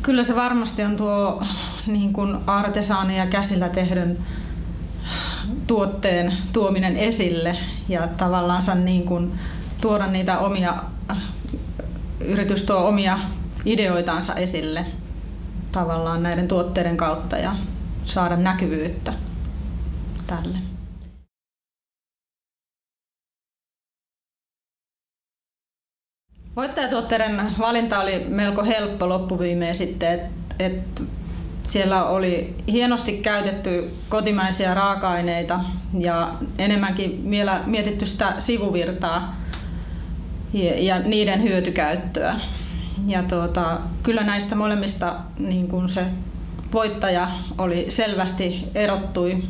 Kyllä se varmasti on tuo niin kuin artesaani ja käsillä tehdyn tuotteen tuominen esille ja tavallaan niin kuin tuoda niitä yritys tuo omia ideoitansa esille tavallaan näiden tuotteiden kautta ja saada näkyvyyttä tälle. Voittajatuotteiden valinta oli melko helppo loppuviimeen sitten, että siellä oli hienosti käytetty kotimaisia raaka-aineita ja enemmänkin vielä mietitty sitä sivuvirtaa ja niiden hyötykäyttöä. Ja kyllä näistä molemmista niin kun se voittaja oli selvästi erottui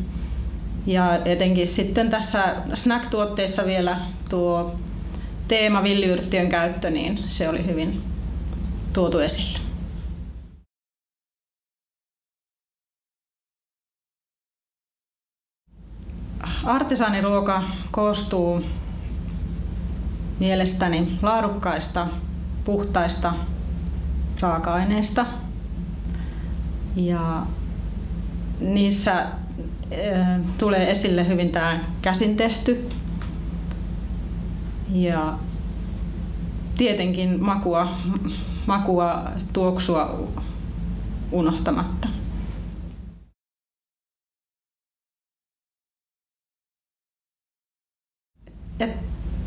ja etenkin sitten tässä snack-tuotteissa vielä tuo teema villiyrttien käyttö, niin se oli hyvin tuotu esille. Artesaaniruoka koostuu mielestäni laadukkaista, puhtaista raaka-aineista ja niissä tulee esille hyvin tämä käsin tehty ja tietenkin makua, tuoksua unohtamatta.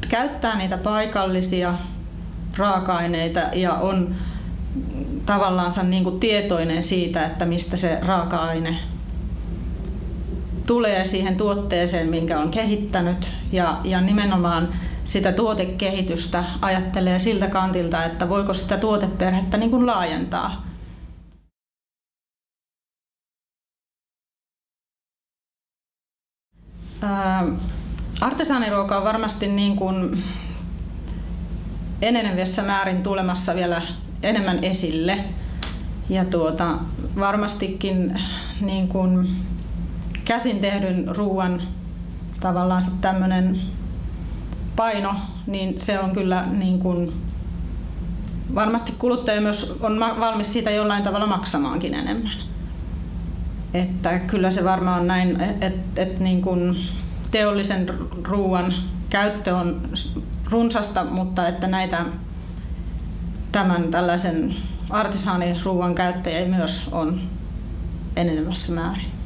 Käyttää niitä paikallisia raaka-aineita ja on tavallaan niin kuin tietoinen siitä, että mistä se raaka-aine tulee siihen tuotteeseen, minkä on kehittänyt ja nimenomaan sitä tuotekehitystä ajattelee siltä kantilta, että voiko sitä tuoteperhettä niin kuin laajentaa. Artesaaniruoka on varmasti niin kuin enenevässä määrin tulemassa vielä enemmän esille ja varmastikin niin kuin käsin tehdyn ruoan tavallaan tämmöinen paino, niin se on kyllä niin kuin varmasti kuluttaja myös on valmis siitä jollain tavalla maksamaankin enemmän. Että kyllä se varmaan on näin, että niin kuin teollisen ruoan käyttö on runsasta, mutta että tämän tällaisen artesaaniruoan käyttäjiä myös on enenevässä määrin.